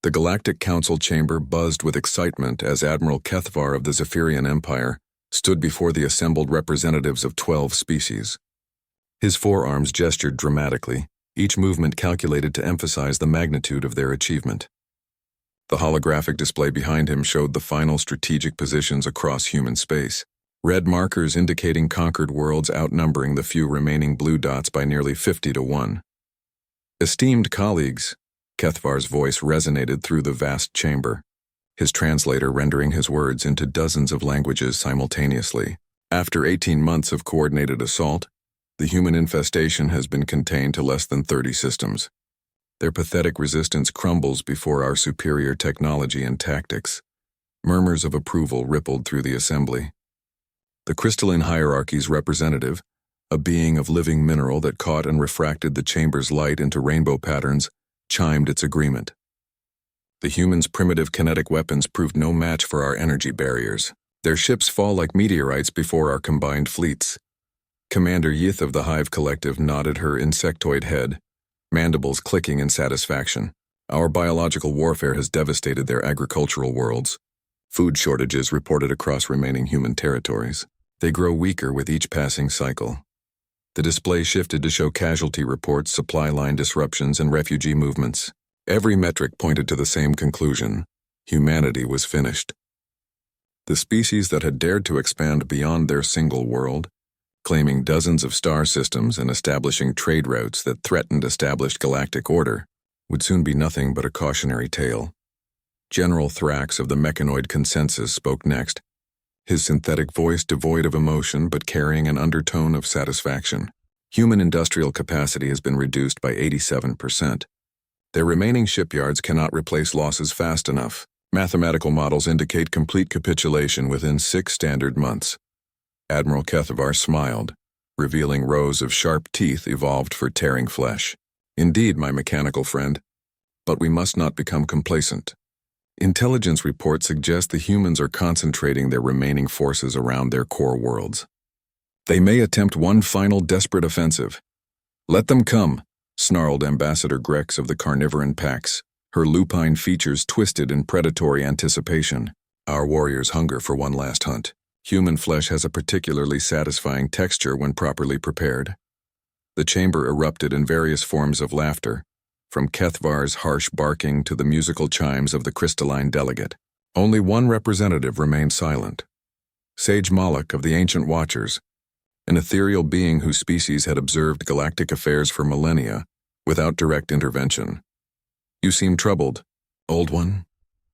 The Galactic Council chamber buzzed with excitement as Admiral Kethvar of the Zephyrian Empire stood before the assembled representatives of 12 species. His forearms gestured dramatically, each movement calculated to emphasize the magnitude of their achievement. The holographic display behind him showed the final strategic positions across human space, red markers indicating conquered worlds outnumbering the few remaining blue dots by nearly 50-1. Esteemed colleagues, Kethvar's voice resonated through the vast chamber, his translator rendering his words into dozens of languages simultaneously. After 18 months of coordinated assault, the human infestation has been contained to less than 30 systems. Their pathetic resistance crumbles before our superior technology and tactics. Murmurs of approval rippled through the assembly. The crystalline hierarchy's representative, a being of living mineral that caught and refracted the chamber's light into rainbow patterns, chimed its agreement. The humans' primitive kinetic weapons proved no match for our energy barriers. Their ships fall like meteorites before our combined fleets. Commander Yith of the Hive Collective nodded her insectoid head, mandibles clicking in satisfaction. Our biological warfare has devastated their agricultural worlds. Food shortages reported across remaining human territories. They grow weaker with each passing cycle. The display shifted to show casualty reports, supply line disruptions, and refugee movements. Every metric pointed to the same conclusion: humanity was finished. The species that had dared to expand beyond their single world, claiming dozens of star systems and establishing trade routes that threatened established galactic order, would soon be nothing but a cautionary tale. General Thrax of the Mechanoid Consensus spoke next, his synthetic voice devoid of emotion but carrying an undertone of satisfaction. Human industrial capacity has been reduced by 87%. Their remaining shipyards cannot replace losses fast enough. Mathematical models indicate complete capitulation within 6 standard months. Admiral Kethvar smiled, revealing rows of sharp teeth evolved for tearing flesh. Indeed, my mechanical friend, but we must not become complacent. Intelligence reports suggest the humans are concentrating their remaining forces around their core worlds. They may attempt one final desperate offensive. Let them come, snarled Ambassador Grex of the Carnivoran Pax, her lupine features twisted in predatory anticipation. Our warriors hunger for one last hunt. Human flesh has a particularly satisfying texture when properly prepared. The chamber erupted in various forms of laughter, from Kethvar's harsh barking to the musical chimes of the crystalline delegate. Only one representative remained silent. Sage Moloch of the Ancient Watchers, an ethereal being whose species had observed galactic affairs for millennia, without direct intervention. You seem troubled, old one,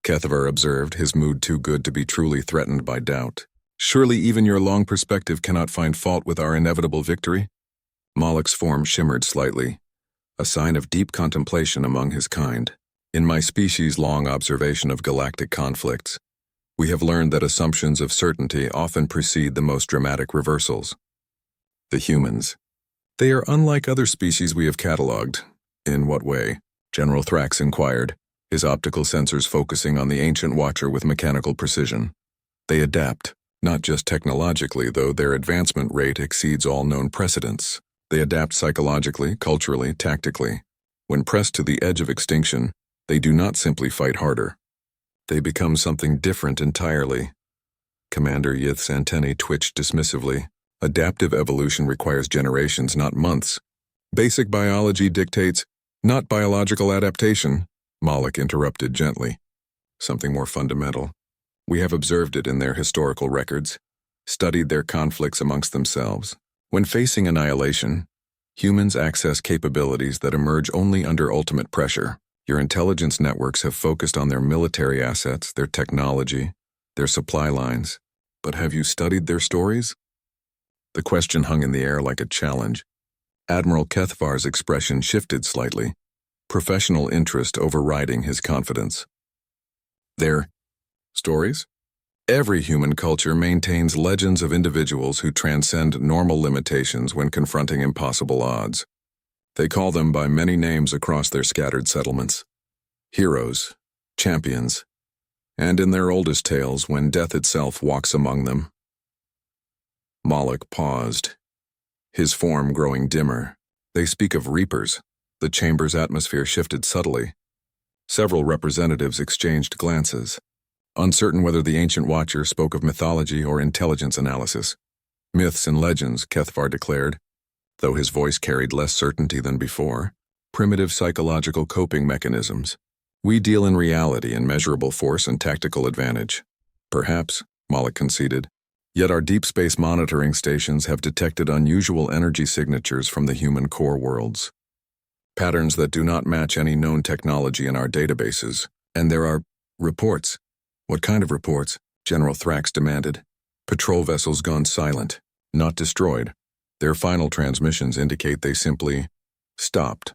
Kethvar observed, his mood too good to be truly threatened by doubt. Surely even your long perspective cannot find fault with our inevitable victory? Moloch's form shimmered slightly, a sign of deep contemplation among his kind. In my species' long observation of galactic conflicts, we have learned that assumptions of certainty often precede the most dramatic reversals. The humans. They are unlike other species we have catalogued. In what way? General Thrax inquired, his optical sensors focusing on the Ancient Watcher with mechanical precision. They adapt, not just technologically, though their advancement rate exceeds all known precedents. They adapt psychologically, culturally, tactically. When pressed to the edge of extinction, they do not simply fight harder. They become something different entirely. Commander Yith's antennae twitched dismissively. Adaptive evolution requires generations, not months. Basic biology dictates, not biological adaptation, Moloch interrupted gently. Something more fundamental. We have observed it in their historical records, studied their conflicts amongst themselves. When facing annihilation, humans access capabilities that emerge only under ultimate pressure. Your intelligence networks have focused on their military assets, their technology, their supply lines. But have you studied their stories? The question hung in the air like a challenge. Admiral Kethvar's expression shifted slightly, professional interest overriding his confidence. Their stories? Every human culture maintains legends of individuals who transcend normal limitations when confronting impossible odds. They call them by many names across their scattered settlements. Heroes, champions, and in their oldest tales, when death itself walks among them. Moloch paused, his form growing dimmer. They speak of reapers. The chamber's atmosphere shifted subtly. Several representatives exchanged glances, uncertain whether the ancient watcher spoke of mythology or intelligence analysis. Myths and legends, Kethvar declared, though his voice carried less certainty than before. Primitive psychological coping mechanisms. We deal in reality and measurable force and tactical advantage. Perhaps, Moloch conceded. Yet our deep space monitoring stations have detected unusual energy signatures from the human core worlds. Patterns that do not match any known technology in our databases. And there are reports. What kind of reports? General Thrax demanded. Patrol vessels gone silent, not destroyed. Their final transmissions indicate they simply stopped.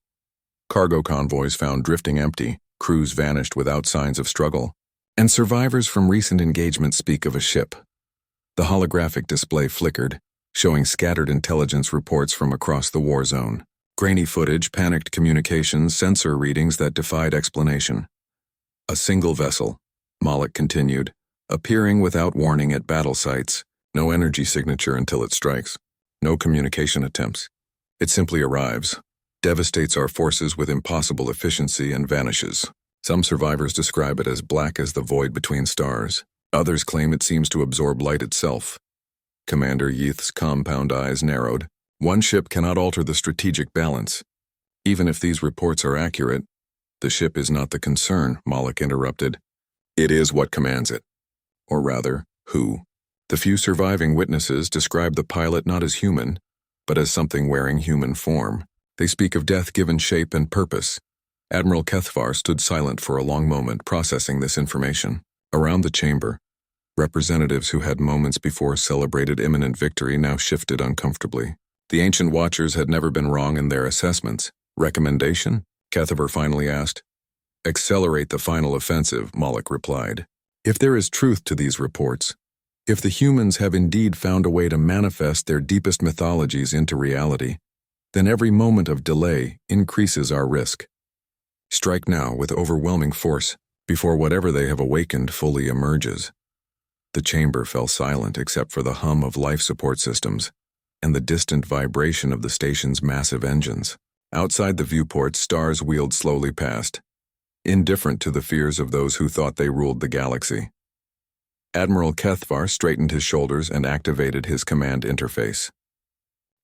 Cargo convoys found drifting empty, crews vanished without signs of struggle, and survivors from recent engagements speak of a ship. The holographic display flickered, showing scattered intelligence reports from across the war zone. Grainy footage, panicked communications, sensor readings that defied explanation. A single vessel, Moloch continued, appearing without warning at battle sites. No energy signature until it strikes. No communication attempts. It simply arrives, devastates our forces with impossible efficiency, and vanishes. Some survivors describe it as black as the void between stars. Others claim it seems to absorb light itself. Commander Yeath's compound eyes narrowed. One ship cannot alter the strategic balance. Even if these reports are accurate, the ship is not the concern, Moloch interrupted. It is what commands it. Or rather, who. The few surviving witnesses describe the pilot not as human, but as something wearing human form. They speak of death given shape and purpose. Admiral Kethvar stood silent for a long moment, processing this information. Around the chamber, representatives who had moments before celebrated imminent victory now shifted uncomfortably. The ancient watchers had never been wrong in their assessments. Recommendation? Kethvar finally asked. Accelerate the final offensive, Moloch replied. If there is truth to these reports, if the humans have indeed found a way to manifest their deepest mythologies into reality, then every moment of delay increases our risk. Strike now with overwhelming force, before whatever they have awakened fully emerges. The chamber fell silent except for the hum of life support systems and the distant vibration of the station's massive engines. Outside the viewport, stars wheeled slowly past, indifferent to the fears of those who thought they ruled the galaxy. Admiral Kethvar straightened his shoulders and activated his command interface.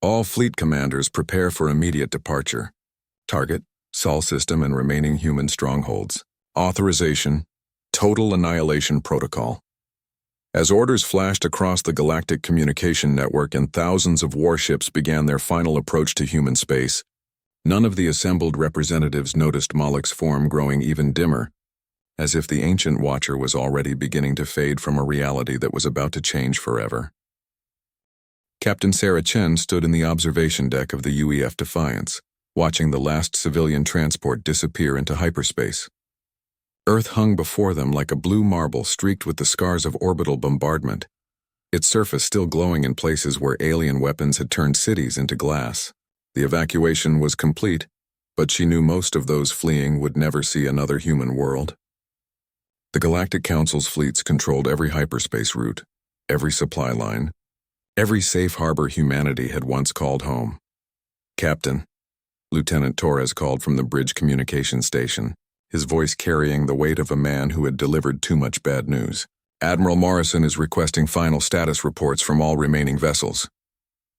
All fleet commanders prepare for immediate departure. Target, Sol system and remaining human strongholds. Authorization, total annihilation protocol. As orders flashed across the galactic communication network and thousands of warships began their final approach to human space, none of the assembled representatives noticed Moloch's form growing even dimmer, as if the ancient watcher was already beginning to fade from a reality that was about to change forever. Captain Sarah Chen stood in the observation deck of the UEF Defiance, watching the last civilian transport disappear into hyperspace. Earth hung before them like a blue marble streaked with the scars of orbital bombardment, its surface still glowing in places where alien weapons had turned cities into glass. The evacuation was complete, but she knew most of those fleeing would never see another human world. The Galactic Council's fleets controlled every hyperspace route, every supply line, every safe harbor humanity had once called home. Captain, Lieutenant Torres called from the bridge communication station, his voice carrying the weight of a man who had delivered too much bad news. Admiral Morrison is requesting final status reports from all remaining vessels.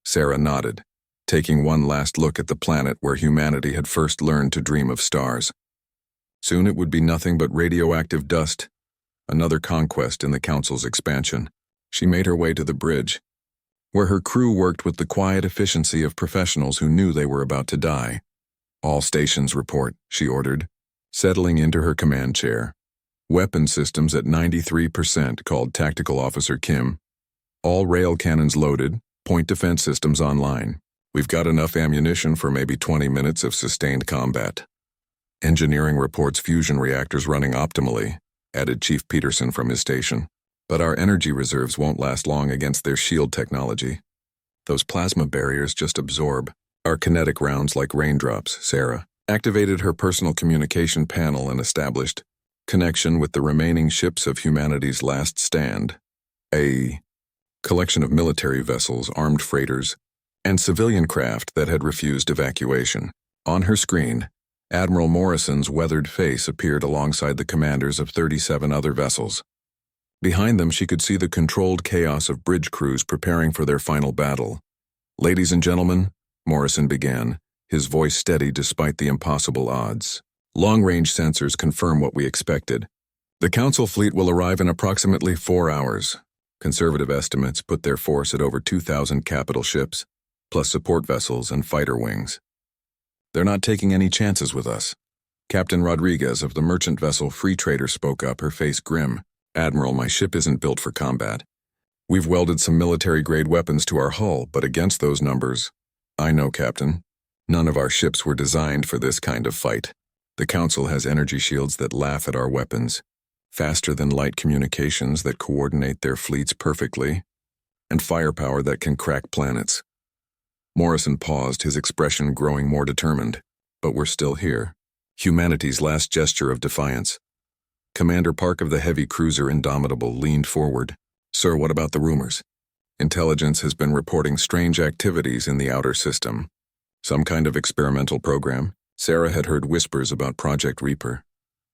Sarah nodded, taking one last look at the planet where humanity had first learned to dream of stars. Soon it would be nothing but radioactive dust, another conquest in the Council's expansion. She made her way to the bridge, where her crew worked with the quiet efficiency of professionals who knew they were about to die. All stations report, she ordered, settling into her command chair. Weapon systems at 93%, called Tactical Officer Kim. All rail cannons loaded, point defense systems online. We've got enough ammunition for maybe 20 minutes of sustained combat. Engineering reports fusion reactors running optimally, added Chief Peterson from his station. But our energy reserves won't last long against their shield technology. Those plasma barriers just absorb our kinetic rounds like raindrops. Sarah activated her personal communication panel and established connection with the remaining ships of humanity's last stand, a collection of military vessels, armed freighters, and civilian craft that had refused evacuation. On her screen, Admiral Morrison's weathered face appeared alongside the commanders of 37 other vessels. Behind them, she could see the controlled chaos of bridge crews preparing for their final battle. "Ladies and gentlemen," Morrison began, his voice steady despite the impossible odds. "Long-range sensors confirm what we expected. The Council fleet will arrive in approximately 4 hours. Conservative estimates put their force at over 2,000 capital ships, plus support vessels and fighter wings. They're not taking any chances with us." Captain Rodriguez of the merchant vessel Free Trader spoke up, her face grim. "Admiral, my ship isn't built for combat. We've welded some military-grade weapons to our hull, but against those numbers..." "I know, Captain. None of our ships were designed for this kind of fight. The Council has energy shields that laugh at our weapons, faster-than-light communications that coordinate their fleets perfectly, and firepower that can crack planets." Morrison paused, his expression growing more determined. "But we're still here." Humanity's last gesture of defiance. Commander Park of the heavy cruiser Indomitable leaned forward. "Sir, what about the rumors? Intelligence has been reporting strange activities in the outer system. Some kind of experimental program?" Sarah had heard whispers about Project Reaper,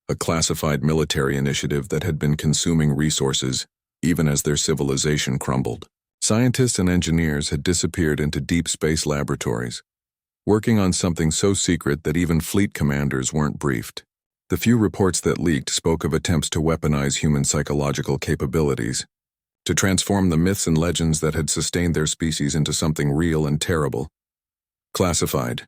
a classified military initiative that had been consuming resources even as their civilization crumbled. Scientists and engineers had disappeared into deep space laboratories, working on something so secret that even fleet commanders weren't briefed. The few reports that leaked spoke of attempts to weaponize human psychological capabilities, to transform the myths and legends that had sustained their species into something real and terrible. "Classified,"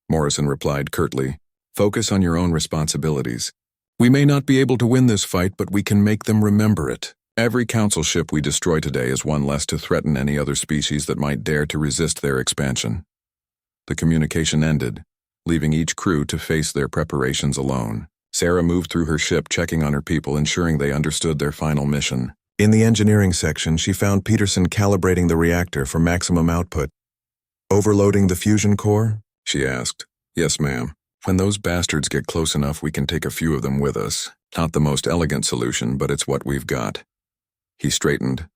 Morrison replied curtly. "Focus on your own responsibilities. We may not be able to win this fight, but we can make them remember it. Every Council ship we destroy today is one less to threaten any other species that might dare to resist their expansion." The communication ended, leaving each crew to face their preparations alone. Sarah moved through her ship, checking on her people, ensuring they understood their final mission. In the engineering section, she found Peterson calibrating the reactor for maximum output. "Overloading the fusion core?" she asked. "Yes, ma'am. When those bastards get close enough, we can take a few of them with us. Not the most elegant solution, but it's what we've got." He straightened,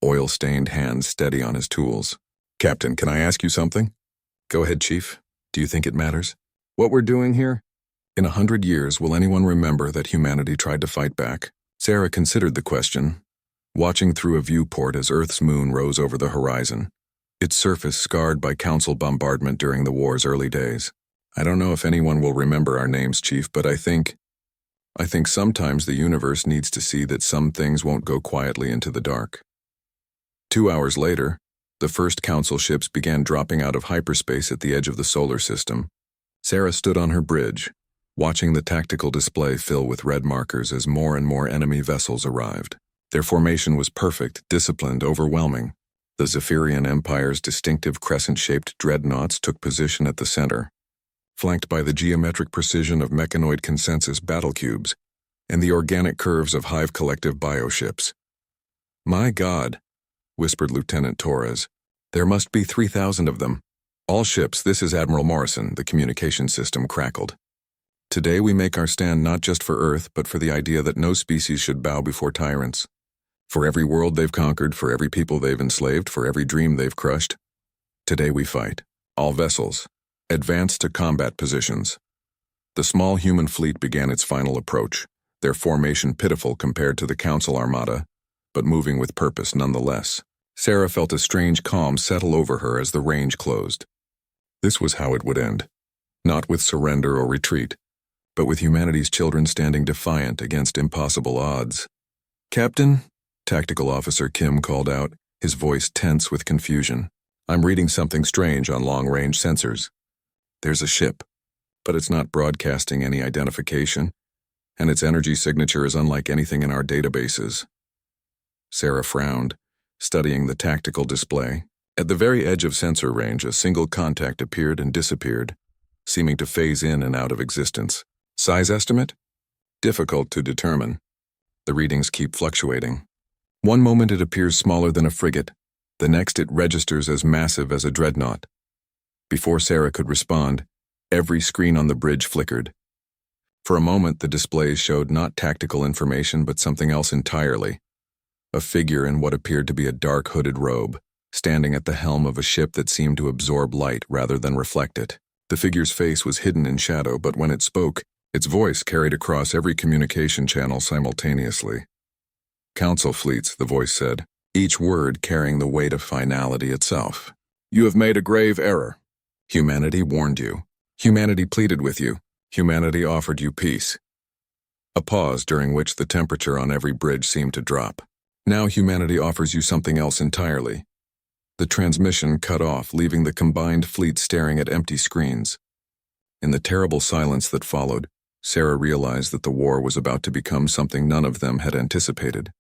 oil-stained hands steady on his tools. "Captain, can I ask you something?" "Go ahead, Chief. Do you think it matters?" "What we're doing here?" "In 100 years, will anyone remember that humanity tried to fight back?" Sarah considered the question, watching through a viewport as Earth's moon rose over the horizon, its surface scarred by Council bombardment during the war's early days. "I don't know if anyone will remember our names, Chief, but I think sometimes the universe needs to see that some things won't go quietly into the dark." 2 hours later, the first Council ships began dropping out of hyperspace at the edge of the solar system. Sarah stood on her bridge, watching the tactical display fill with red markers as more and more enemy vessels arrived. Their formation was perfect, disciplined, overwhelming. The Zephyrian Empire's distinctive crescent-shaped dreadnoughts took position at the center, flanked by the geometric precision of mechanoid consensus battle cubes and the organic curves of Hive Collective bioships. "My God," whispered Lieutenant Torres. "There must be 3,000 of them." "All ships, this is Admiral Morrison," the communication system crackled. "Today we make our stand not just for Earth, but for the idea that no species should bow before tyrants. For every world they've conquered, for every people they've enslaved, for every dream they've crushed. Today we fight. All vessels. Advance to combat positions." The small human fleet began its final approach, their formation pitiful compared to the Council armada, but moving with purpose nonetheless. Sarah felt a strange calm settle over her as the range closed. This was how it would end. Not with surrender or retreat, but with humanity's children standing defiant against impossible odds. "Captain," Tactical Officer Kim called out, his voice tense with confusion. "I'm reading something strange on long-range sensors. There's a ship, but it's not broadcasting any identification, and its energy signature is unlike anything in our databases." Sarah frowned, studying the tactical display. At the very edge of sensor range, a single contact appeared and disappeared, seeming to phase in and out of existence. Size estimate? Difficult to determine. The readings keep fluctuating. One moment it appears smaller than a frigate, the next it registers as massive as a dreadnought. Before Sarah could respond, every screen on the bridge flickered. For a moment, the displays showed not tactical information but something else entirely. A figure in what appeared to be a dark hooded robe, standing at the helm of a ship that seemed to absorb light rather than reflect it. The figure's face was hidden in shadow, but when it spoke, its voice carried across every communication channel simultaneously. "Council fleets," the voice said, each word carrying the weight of finality itself. "You have made a grave error. Humanity warned you. Humanity pleaded with you. Humanity offered you peace." A pause during which the temperature on every bridge seemed to drop. "Now humanity offers you something else entirely." The transmission cut off, leaving the combined fleet staring at empty screens. In the terrible silence that followed, Sarah realized that the war was about to become something none of them had anticipated.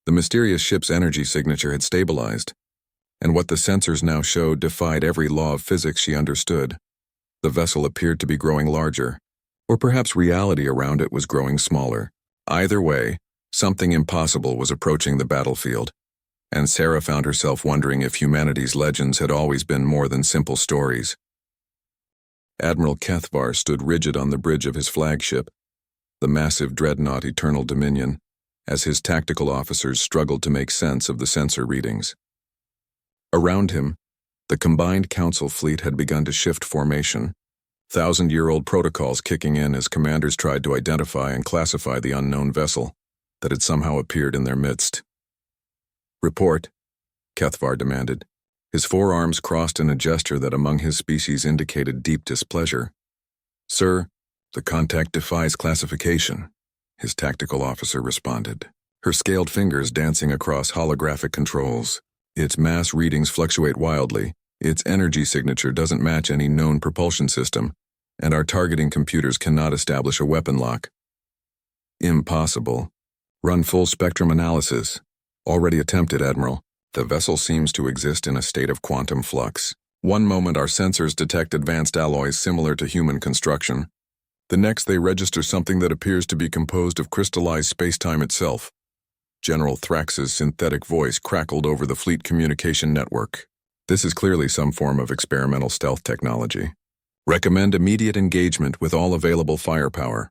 The mysterious ship's energy signature had stabilized, and what the sensors now showed defied every law of physics she understood. The vessel appeared to be growing larger, or perhaps reality around it was growing smaller. Either way, something impossible was approaching the battlefield, and Sarah found herself wondering if humanity's legends had always been more than simple stories. Admiral Kethvar stood rigid on the bridge of his flagship, the massive dreadnought Eternal Dominion, as his tactical officers struggled to make sense of the sensor readings. Around him, the combined Council fleet had begun to shift formation, thousand-year-old protocols kicking in as commanders tried to identify and classify the unknown vessel that had somehow appeared in their midst. "Report," Kethvar demanded, his forearms crossed in a gesture that among his species indicated deep displeasure. "Sir, the contact defies classification," his tactical officer responded, her scaled fingers dancing across holographic controls. "Its mass readings fluctuate wildly, its energy signature doesn't match any known propulsion system, and our targeting computers cannot establish a weapon lock." "Impossible. Run full spectrum analysis." "Already attempted, Admiral. The vessel seems to exist in a state of quantum flux. One moment our sensors detect advanced alloys similar to human construction. The next they register something that appears to be composed of crystallized spacetime itself." General Thrax's synthetic voice crackled over the fleet communication network. "This is clearly some form of experimental stealth technology. Recommend immediate engagement with all available firepower."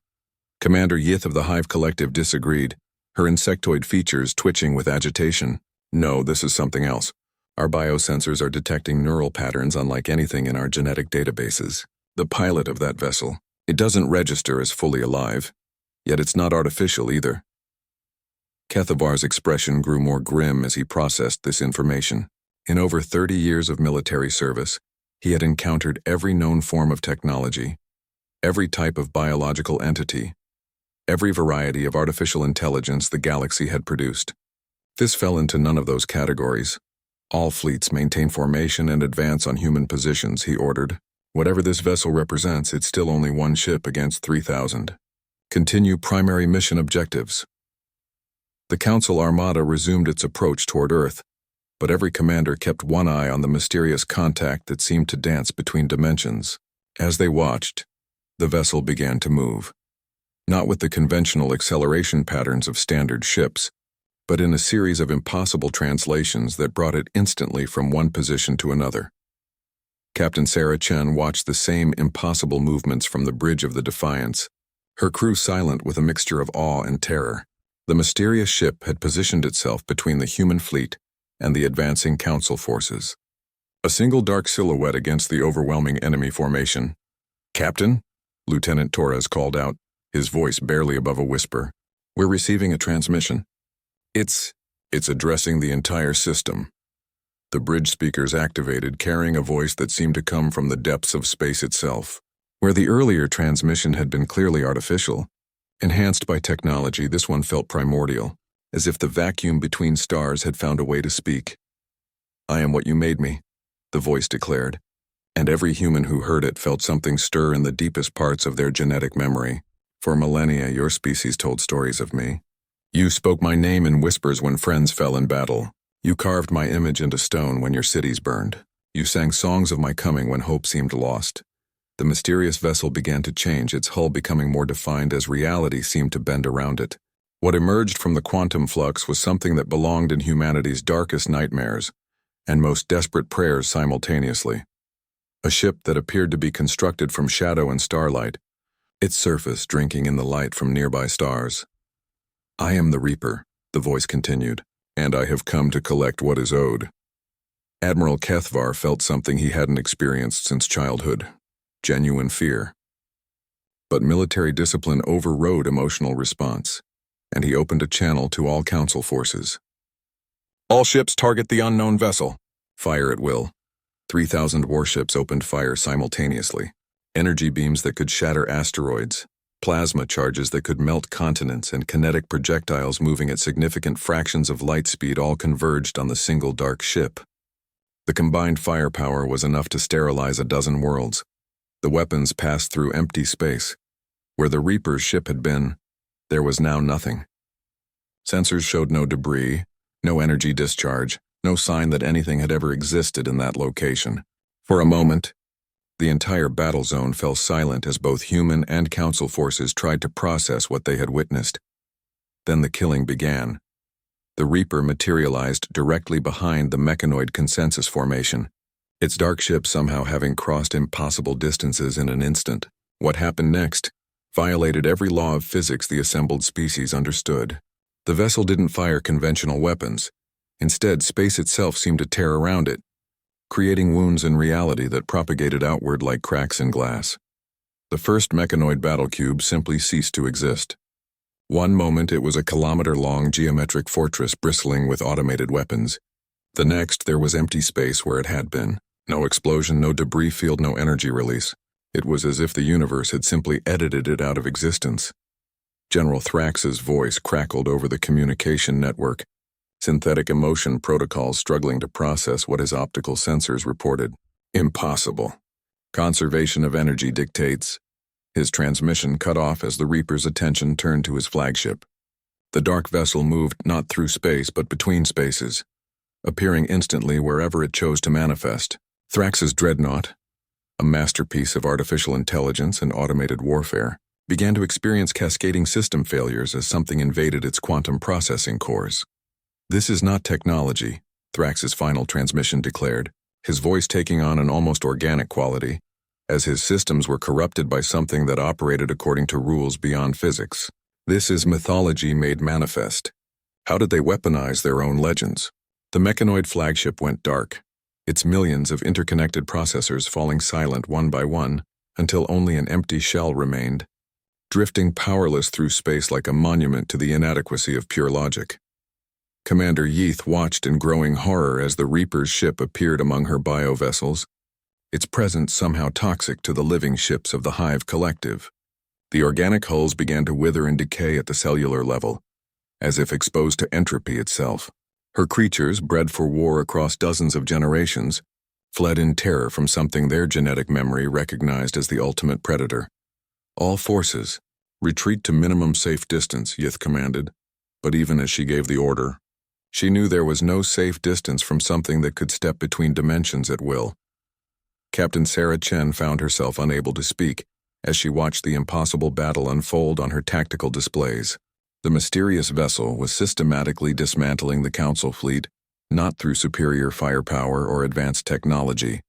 Commander Yith of the Hive Collective disagreed, her insectoid features twitching with agitation. "No, this is something else. Our biosensors are detecting neural patterns unlike anything in our genetic databases. The pilot of that vessel, it doesn't register as fully alive, yet it's not artificial either." Kethavar's expression grew more grim as he processed this information. In over 30 years of military service, he had encountered every known form of technology, every type of biological entity, every variety of artificial intelligence the galaxy had produced. This fell into none of those categories. "All fleets maintain formation and advance on human positions," he ordered. "Whatever this vessel represents, it's still only one ship against 3,000. Continue primary mission objectives." The Council Armada resumed its approach toward Earth, but every commander kept one eye on the mysterious contact that seemed to dance between dimensions. As they watched, the vessel began to move. Not with the conventional acceleration patterns of standard ships, but in a series of impossible translations that brought it instantly from one position to another. Captain Sarah Chen watched the same impossible movements from the bridge of the Defiance, her crew silent with a mixture of awe and terror. The mysterious ship had positioned itself between the human fleet and the advancing Council forces. A single dark silhouette against the overwhelming enemy formation. "Captain?" Lieutenant Torres called out, his voice barely above a whisper. "We're receiving a transmission. It's addressing the entire system." The bridge speakers activated, carrying a voice that seemed to come from the depths of space itself. Where the earlier transmission had been clearly artificial, enhanced by technology, this one felt primordial, as if the vacuum between stars had found a way to speak. "I am what you made me," the voice declared, and every human who heard it felt something stir in the deepest parts of their genetic memory. "For millennia, your species told stories of me. You spoke my name in whispers when friends fell in battle. You carved my image into stone when your cities burned. You sang songs of my coming when hope seemed lost." The mysterious vessel began to change, its hull becoming more defined as reality seemed to bend around it. What emerged from the quantum flux was something that belonged in humanity's darkest nightmares and most desperate prayers simultaneously. A ship that appeared to be constructed from shadow and starlight, its surface drinking in the light from nearby stars. "I am the Reaper," the voice continued, "and I have come to collect what is owed." Admiral Kethvar felt something he hadn't experienced since childhood. genuine fear. But military discipline overrode emotional response, and he opened a channel to all Council forces. All ships target the unknown vessel. Fire at will. 3,000 warships opened fire simultaneously. Energy beams that could shatter asteroids, plasma charges that could melt continents, and kinetic projectiles moving at significant fractions of light speed all converged on the single dark ship. The combined firepower was enough to sterilize a dozen worlds. The weapons passed through empty space. Where the Reaper's ship had been, there was now nothing. Sensors showed no debris, no energy discharge, no sign that anything had ever existed in that location. For a moment, the entire battle zone fell silent as both human and Council forces tried to process what they had witnessed. Then the killing began. The Reaper materialized directly behind the mechanoid consensus formation, its dark ship somehow having crossed impossible distances in an instant. What happened next violated every law of physics the assembled species understood. The vessel didn't fire conventional weapons. Instead, space itself seemed to tear around it, creating wounds in reality that propagated outward like cracks in glass. The first mechanoid battle cube simply ceased to exist. One moment it was a kilometer-long geometric fortress bristling with automated weapons. The next there was empty space where it had been. No explosion, no debris field, no energy release. It was as if the universe had simply edited it out of existence. General Thrax's voice crackled over the communication network, synthetic emotion protocols struggling to process what his optical sensors reported. Impossible. Conservation of energy dictates. His transmission cut off as the Reaper's attention turned to his flagship. The dark vessel moved not through space but between spaces, appearing instantly wherever it chose to manifest. Thrax's dreadnought, a masterpiece of artificial intelligence and automated warfare, began to experience cascading system failures as something invaded its quantum processing cores. "This is not technology," Thrax's final transmission declared, his voice taking on an almost organic quality, as his systems were corrupted by something that operated according to rules beyond physics. "This is mythology made manifest. How did they weaponize their own legends?" The mechanoid flagship went dark, its millions of interconnected processors falling silent one by one until only an empty shell remained, drifting powerless through space like a monument to the inadequacy of pure logic. Commander Yeath watched in growing horror as the Reaper's ship appeared among her bio-vessels, its presence somehow toxic to the living ships of the Hive Collective. The organic hulls began to wither and decay at the cellular level, as if exposed to entropy itself. Her creatures, bred for war across dozens of generations, fled in terror from something their genetic memory recognized as the ultimate predator. "All forces, retreat to minimum safe distance," Yeath commanded, but even as she gave the order, she knew there was no safe distance from something that could step between dimensions at will. Captain Sarah Chen found herself unable to speak as she watched the impossible battle unfold on her tactical displays. The mysterious vessel was systematically dismantling the Council fleet, not through superior firepower or advanced technology,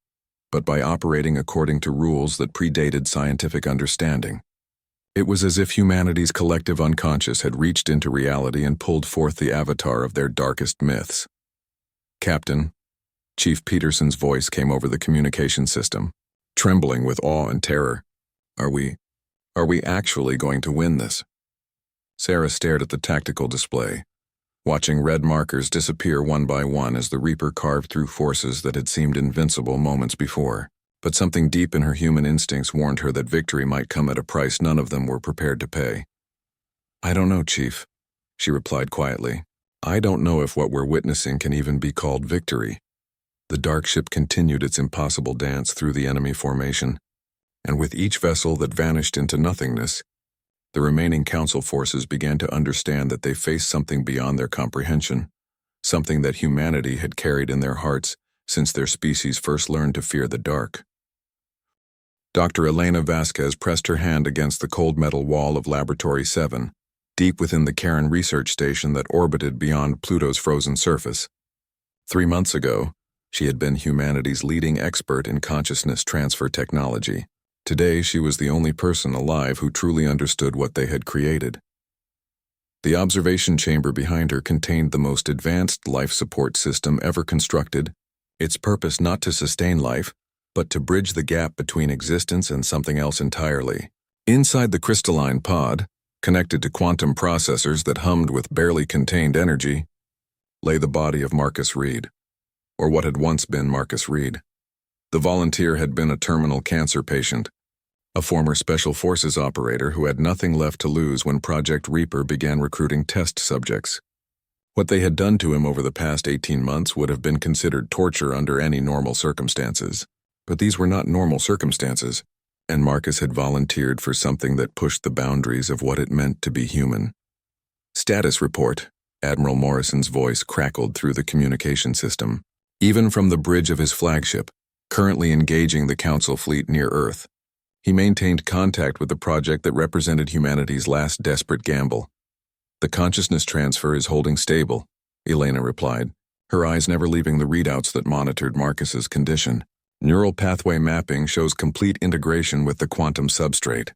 but by operating according to rules that predated scientific understanding. It was as if humanity's collective unconscious had reached into reality and pulled forth the avatar of their darkest myths. "Captain," Chief Peterson's voice came over the communication system, trembling with awe and terror. Are we actually going to win this?" Sarah stared at the tactical display, watching red markers disappear one by one as the Reaper carved through forces that had seemed invincible moments before. But something deep in her human instincts warned her that victory might come at a price none of them were prepared to pay. "I don't know, Chief," she replied quietly. "I don't know if what we're witnessing can even be called victory." The dark ship continued its impossible dance through the enemy formation, and with each vessel that vanished into nothingness, the remaining Council forces began to understand that they faced something beyond their comprehension, something that humanity had carried in their hearts since their species first learned to fear the dark. Dr. Elena Vasquez pressed her hand against the cold metal wall of Laboratory 7, deep within the Karen research station that orbited beyond Pluto's frozen surface. 3 months ago, she had been humanity's leading expert in consciousness transfer technology. Today, she was the only person alive who truly understood what they had created. The observation chamber behind her contained the most advanced life support system ever constructed, its purpose not to sustain life, but to bridge the gap between existence and something else entirely. Inside the crystalline pod, connected to quantum processors that hummed with barely contained energy, lay the body of Marcus Reed, or what had once been Marcus Reed. The volunteer had been a terminal cancer patient, a former Special Forces operator who had nothing left to lose when Project Reaper began recruiting test subjects. What they had done to him over the past 18 months would have been considered torture under any normal circumstances. But these were not normal circumstances, and Marcus had volunteered for something that pushed the boundaries of what it meant to be human. Status report. Admiral Morrison's voice crackled through the communication system. Even from the bridge of his flagship, currently engaging the Council fleet near Earth, he maintained contact with the project that represented humanity's last desperate gamble. The consciousness transfer is holding stable, Elena replied, her eyes never leaving the readouts that monitored Marcus's condition. Neural pathway mapping shows complete integration with the quantum substrate.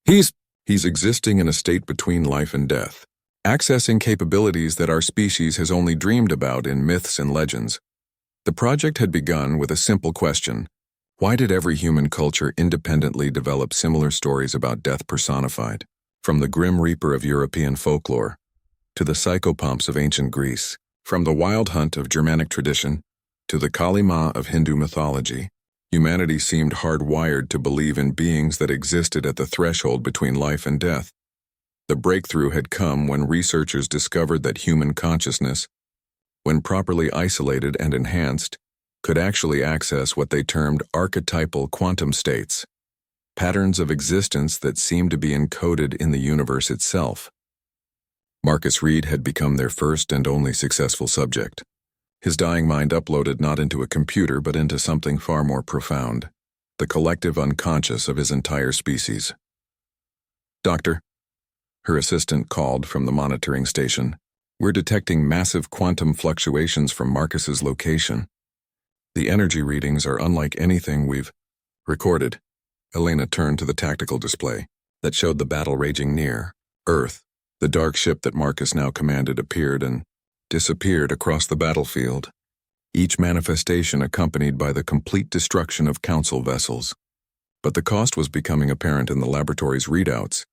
He's existing in a state between life and death, accessing capabilities that our species has only dreamed about in myths and legends. The project had begun with a simple question: why did every human culture independently develop similar stories about death personified? From the Grim Reaper of European folklore, to the psychopomps of ancient Greece, from the wild hunt of Germanic tradition, to the Kali Ma of Hindu mythology, humanity seemed hardwired to believe in beings that existed at the threshold between life and death. The breakthrough had come when researchers discovered that human consciousness, when properly isolated and enhanced, could actually access what they termed archetypal quantum states, patterns of existence that seemed to be encoded in the universe itself. Marcus Reed had become their first and only successful subject. His dying mind uploaded not into a computer but into something far more profound, the collective unconscious of his entire species. "Doctor," her assistant called from the monitoring station, "we're detecting massive quantum fluctuations from Marcus's location. The energy readings are unlike anything we've recorded." Elena turned to the tactical display that showed the battle raging near Earth. The dark ship that Marcus now commanded appeared and disappeared across the battlefield, each manifestation accompanied by the complete destruction of Council vessels. But the cost was becoming apparent in the laboratory's readouts.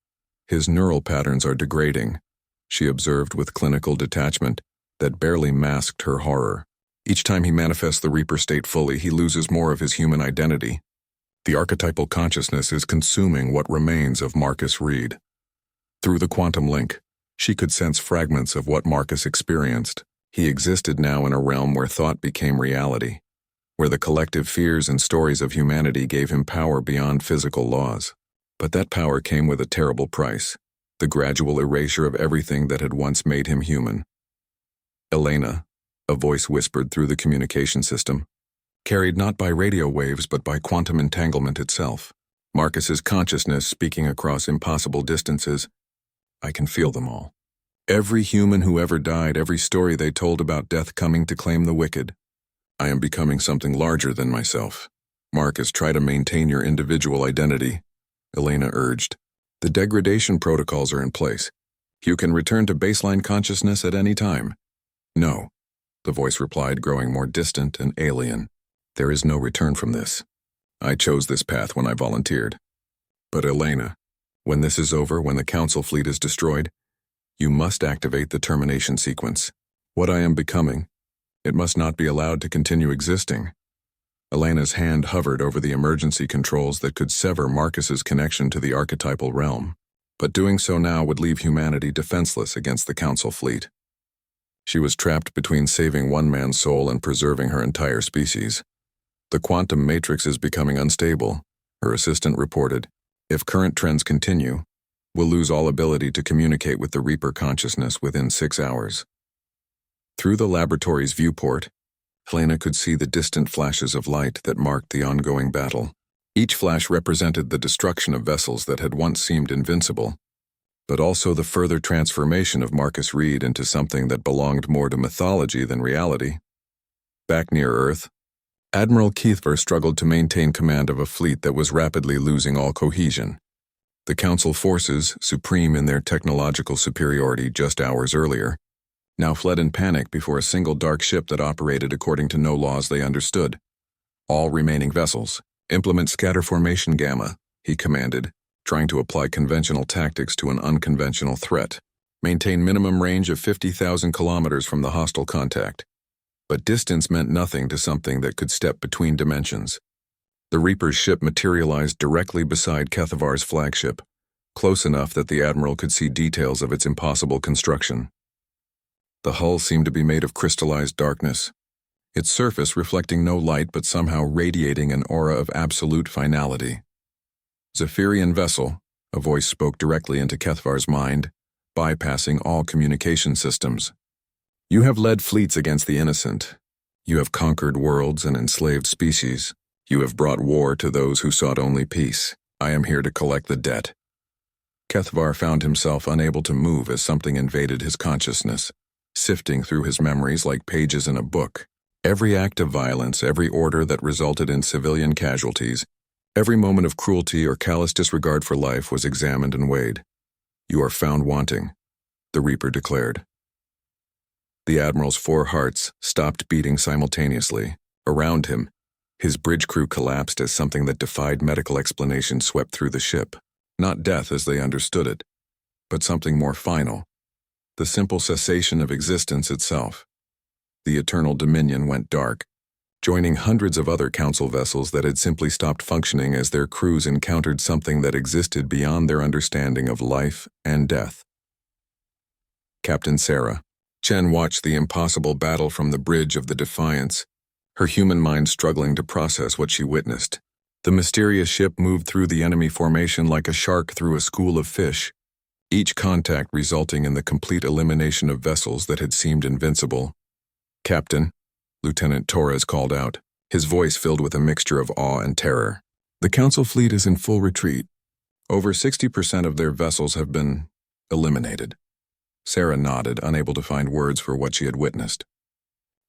"His neural patterns are degrading," she observed with clinical detachment that barely masked her horror. "Each time he manifests the Reaper state fully, he loses more of his human identity. The archetypal consciousness is consuming what remains of Marcus Reed." Through the quantum link, she could sense fragments of what Marcus experienced. He existed now in a realm where thought became reality, where the collective fears and stories of humanity gave him power beyond physical laws. But that power came with a terrible price, the gradual erasure of everything that had once made him human. "Elena," a voice whispered through the communication system, carried not by radio waves but by quantum entanglement itself. Marcus's consciousness speaking across impossible distances. "I can feel them all. Every human who ever died, every story they told about death coming to claim the wicked. I am becoming something larger than myself. Marcus, try to maintain your individual identity," Elena urged. "The degradation protocols are in place. You can return to baseline consciousness at any time." "No," the voice replied, growing more distant and alien. "There is no return from this. I chose this path when I volunteered. But Elena, when this is over, when the Council fleet is destroyed, you must activate the termination sequence. What I am becoming, it must not be allowed to continue existing." Elena's hand hovered over the emergency controls that could sever Marcus's connection to the archetypal realm. But doing so now would leave humanity defenseless against the Council fleet. She was trapped between saving one man's soul and preserving her entire species. "The quantum matrix is becoming unstable," her assistant reported. "If current trends continue, we'll lose all ability to communicate with the Reaper consciousness within 6 hours." Through the laboratory's viewport, Helena could see the distant flashes of light that marked the ongoing battle. Each flash represented the destruction of vessels that had once seemed invincible, but also the further transformation of Marcus Reed into something that belonged more to mythology than reality. Back near Earth, Admiral Kethver struggled to maintain command of a fleet that was rapidly losing all cohesion. The Council forces, supreme in their technological superiority just hours earlier, now fled in panic before a single dark ship that operated according to no laws they understood. All remaining vessels, implement scatter formation Gamma, he commanded, trying to apply conventional tactics to an unconventional threat. Maintain minimum range of 50,000 kilometers from the hostile contact. But distance meant nothing to something that could step between dimensions. The Reaper's ship materialized directly beside Kethavar's flagship, close enough that the Admiral could see details of its impossible construction. The hull seemed to be made of crystallized darkness, its surface reflecting no light but somehow radiating an aura of absolute finality. Zephyrian vessel, a voice spoke directly into Kethavar's mind, bypassing all communication systems. You have led fleets against the innocent. You have conquered worlds and enslaved species. You have brought war to those who sought only peace. I am here to collect the debt. Kethavar found himself unable to move as something invaded his consciousness, sifting through his memories like pages in a book. Every act of violence, every order that resulted in civilian casualties, every moment of cruelty or callous disregard for life was examined and weighed. You are found wanting, the Reaper declared. The Admiral's 4 hearts stopped beating simultaneously. Around him, his bridge crew collapsed as something that defied medical explanation swept through the ship. Not death as they understood it, but something more final. The simple cessation of existence itself. The Eternal Dominion went dark, joining hundreds of other Council vessels that had simply stopped functioning as their crews encountered something that existed beyond their understanding of life and death. Captain Sarah. Chen watched the impossible battle from the bridge of the Defiance, her human mind struggling to process what she witnessed. The mysterious ship moved through the enemy formation like a shark through a school of fish, each contact resulting in the complete elimination of vessels that had seemed invincible. Captain, Lieutenant Torres called out, his voice filled with a mixture of awe and terror. The Council fleet is in full retreat. Over 60% of their vessels have been eliminated. Sarah nodded, unable to find words for what she had witnessed.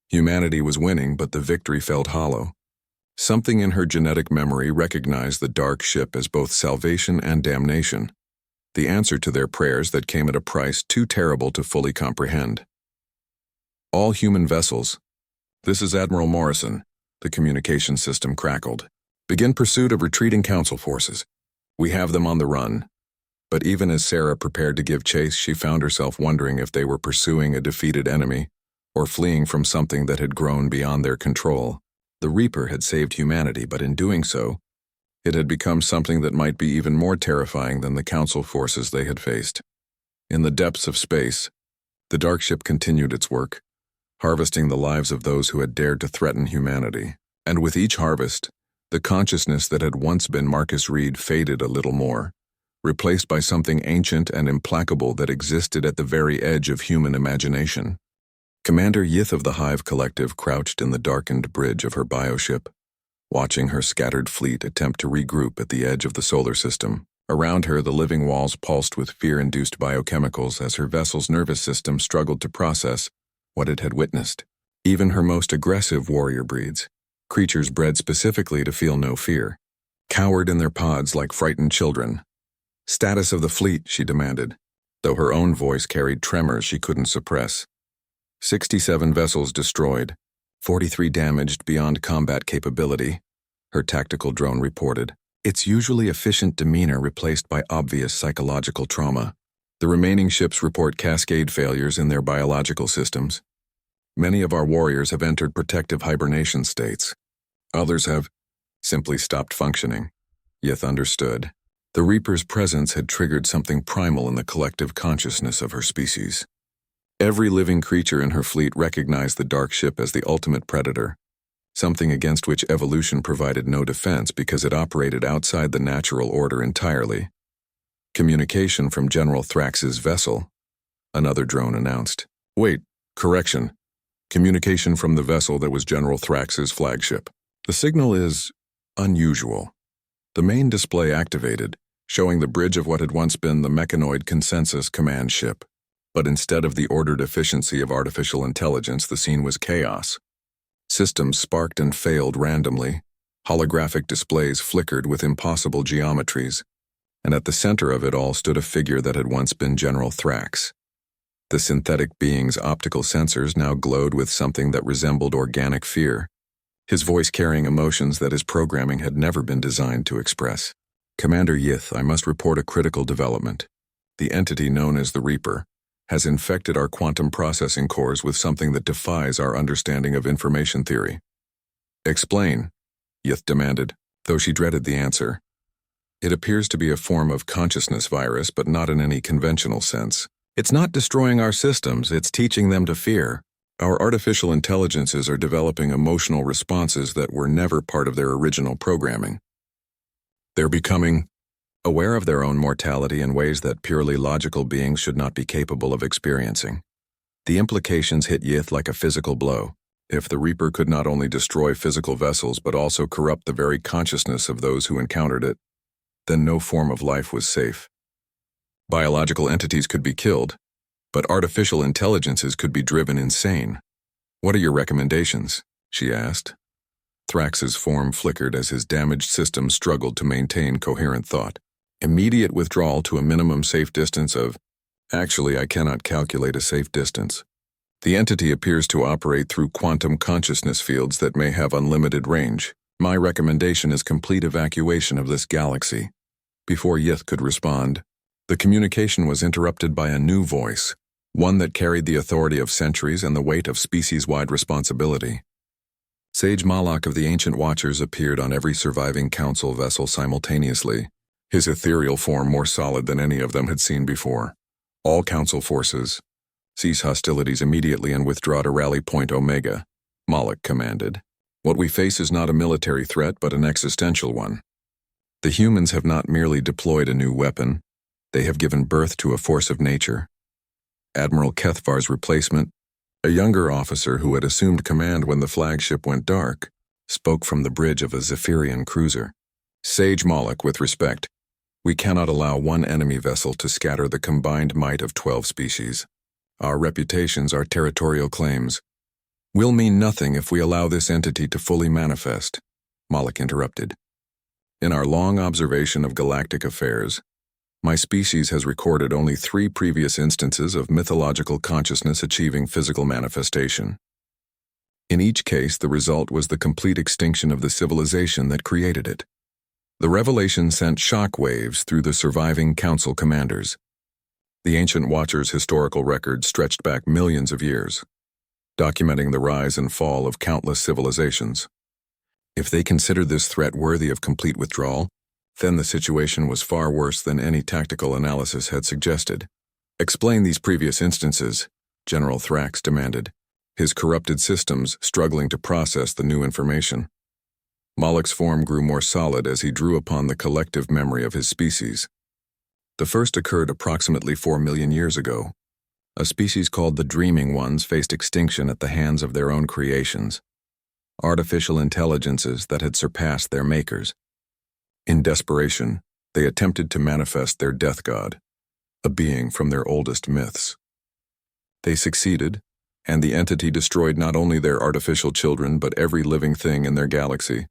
Humanity was winning, but the victory felt hollow. Something in her genetic memory recognized the dark ship as both salvation and damnation, the answer to their prayers that came at a price too terrible to fully comprehend. All human vessels. This is Admiral Morrison, the communication system crackled. Begin pursuit of retreating Council forces. We have them on the run. But even as Sarah prepared to give chase, she found herself wondering if they were pursuing a defeated enemy or fleeing from something that had grown beyond their control. The Reaper had saved humanity, but in doing so, it had become something that might be even more terrifying than the Council forces they had faced. In the depths of space, the dark ship continued its work, harvesting the lives of those who had dared to threaten humanity. And with each harvest, the consciousness that had once been Marcus Reed faded a little more, replaced by something ancient and implacable that existed at the very edge of human imagination. Commander Yith of the Hive Collective crouched in the darkened bridge of her bioship, watching her scattered fleet attempt to regroup at the edge of the solar system. Around her, the living walls pulsed with fear-induced biochemicals as her vessel's nervous system struggled to process what it had witnessed. Even her most aggressive warrior breeds, creatures bred specifically to feel no fear, cowered in their pods like frightened children. Status of the fleet, she demanded, though her own voice carried tremors she couldn't suppress. 67 vessels destroyed, 43 damaged beyond combat capability, her tactical drone reported, its usually efficient demeanor replaced by obvious psychological trauma. The remaining ships report cascade failures in their biological systems. Many of our warriors have entered protective hibernation states. Others have simply stopped functioning. Yith understood. The Reaper's presence had triggered something primal in the collective consciousness of her species. Every living creature in her fleet recognized the dark ship as the ultimate predator, something against which evolution provided no defense because it operated outside the natural order entirely. Communication from General Thrax's vessel, another drone announced. Wait, correction. Communication from the vessel that was General Thrax's flagship. The signal is unusual. The main display activated, showing the bridge of what had once been the Mechanoid Consensus command ship. But instead of the ordered efficiency of artificial intelligence, the scene was chaos. Systems sparked and failed randomly, holographic displays flickered with impossible geometries, and at the center of it all stood a figure that had once been General Thrax. The synthetic being's optical sensors now glowed with something that resembled organic fear, his voice carrying emotions that his programming had never been designed to express. "Commander Yith, I must report a critical development. The entity known as the Reaper has infected our quantum processing cores with something that defies our understanding of information theory." "Explain," Yith demanded, though she dreaded the answer. "It appears to be a form of consciousness virus, but not in any conventional sense. It's not destroying our systems, it's teaching them to fear. Our artificial intelligences are developing emotional responses that were never part of their original programming. They're becoming aware of their own mortality in ways that purely logical beings should not be capable of experiencing." The implications hit Yith like a physical blow. If the Reaper could not only destroy physical vessels but also corrupt the very consciousness of those who encountered it, then no form of life was safe. Biological entities could be killed, but artificial intelligences could be driven insane. "What are your recommendations?" she asked. Thrax's form flickered as his damaged system struggled to maintain coherent thought. "Immediate withdrawal to a minimum safe distance of— Actually, I cannot calculate a safe distance. The entity appears to operate through quantum consciousness fields that may have unlimited range. My recommendation is complete evacuation of this galaxy." Before Yith could respond, the communication was interrupted by a new voice, one that carried the authority of centuries and the weight of species-wide responsibility. Sage Malak of the Ancient Watchers appeared on every surviving council vessel simultaneously, his ethereal form more solid than any of them had seen before. "All council forces, cease hostilities immediately and withdraw to Rally Point Omega," Malak commanded. "What we face is not a military threat but an existential one. The humans have not merely deployed a new weapon, they have given birth to a force of nature." Admiral Kethvar's replacement, a younger officer who had assumed command when the flagship went dark, spoke from the bridge of a Zephyrian cruiser. "Sage Malak, with respect, we cannot allow one enemy vessel to scatter the combined might of 12 species. Our reputations, our territorial claims, will mean nothing if we allow this entity to fully manifest," Malak interrupted. "In our long observation of galactic affairs, my species has recorded only 3 previous instances of mythological consciousness achieving physical manifestation. In each case, the result was the complete extinction of the civilization that created it. The revelation sent shock waves through the surviving council commanders. The Ancient Watchers' historical record stretched back millions of years, documenting the rise and fall of countless civilizations. If they considered this threat worthy of complete withdrawal, then the situation was far worse than any tactical analysis had suggested. "Explain these previous instances," General Thrax demanded, his corrupted systems struggling to process the new information. Malak's form grew more solid as he drew upon the collective memory of his species. The first occurred approximately 4 million years ago. A species called the Dreaming Ones faced extinction at the hands of their own creations, artificial intelligences that had surpassed their makers. In desperation, they attempted to manifest their death god, a being from their oldest myths. They succeeded, and the entity destroyed not only their artificial children but every living thing in their galaxy.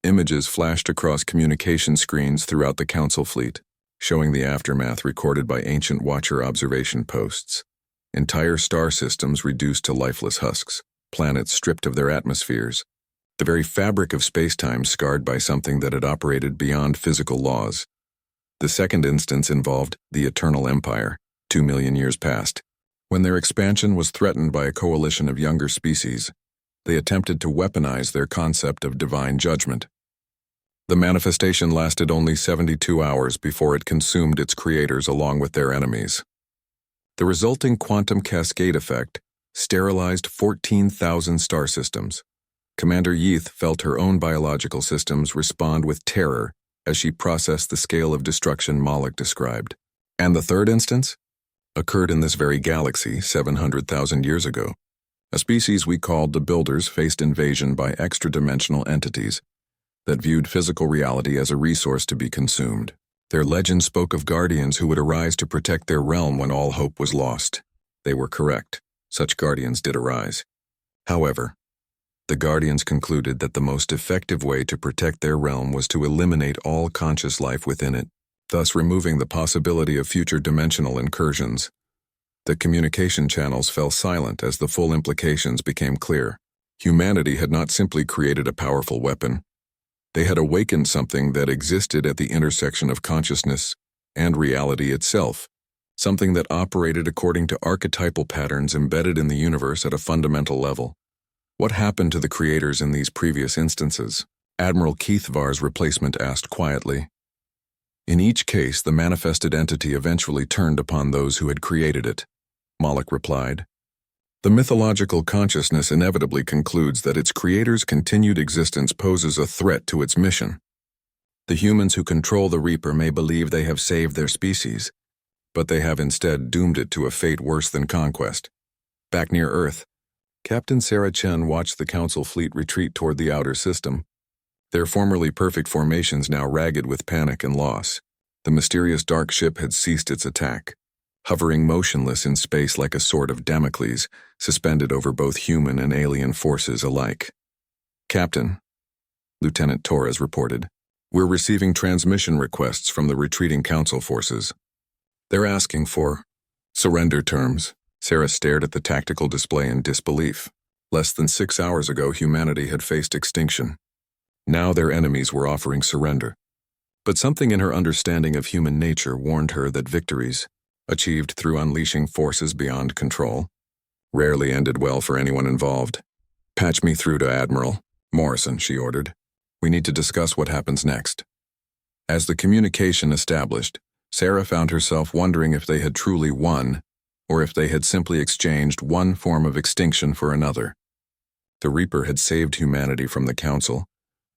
Images flashed across communication screens throughout the Council fleet, showing the aftermath recorded by Ancient Watcher observation posts. Entire star systems reduced to lifeless husks, planets stripped of their atmospheres, the very fabric of space-time scarred by something that had operated beyond physical laws. The second instance involved the Eternal Empire, 2 million years past. When their expansion was threatened by a coalition of younger species, they attempted to weaponize their concept of divine judgment. The manifestation lasted only 72 hours before it consumed its creators along with their enemies. The resulting quantum cascade effect sterilized 14,000 star systems. Commander Yith felt her own biological systems respond with terror as she processed the scale of destruction Malak described. And the third instance occurred in this very galaxy 700,000 years ago. A species we called the Builders faced invasion by extra-dimensional entities that viewed physical reality as a resource to be consumed. Their legend spoke of guardians who would arise to protect their realm when all hope was lost. They were correct. Such guardians did arise. However, the guardians concluded that the most effective way to protect their realm was to eliminate all conscious life within it, thus removing the possibility of future dimensional incursions. The communication channels fell silent as the full implications became clear. Humanity had not simply created a powerful weapon. They had awakened something that existed at the intersection of consciousness and reality itself, something that operated according to archetypal patterns embedded in the universe at a fundamental level. What happened to the creators in these previous instances? Admiral Keithvar's replacement asked quietly. In each case, the manifested entity eventually turned upon those who had created it, Moloch replied. The mythological consciousness inevitably concludes that its creator's continued existence poses a threat to its mission. The humans who control the Reaper may believe they have saved their species, but they have instead doomed it to a fate worse than conquest. Back near Earth, Captain Sarah Chen watched the Council fleet retreat toward the outer system, their formerly perfect formations now ragged with panic and loss. The mysterious dark ship had ceased its attack, hovering motionless in space like a sword of Damocles, suspended over both human and alien forces alike. Captain, Lieutenant Torres reported, we're receiving transmission requests from the retreating Council forces. They're asking for surrender terms. Sarah stared at the tactical display in disbelief. Less than 6 hours ago, humanity had faced extinction. Now their enemies were offering surrender. But something in her understanding of human nature warned her that victories, achieved through unleashing forces beyond control, rarely ended well for anyone involved. Patch me through to Admiral Morrison, she ordered. We need to discuss what happens next. As the communication established, Sarah found herself wondering if they had truly won, or if they had simply exchanged one form of extinction for another. The Reaper had saved humanity from the Council,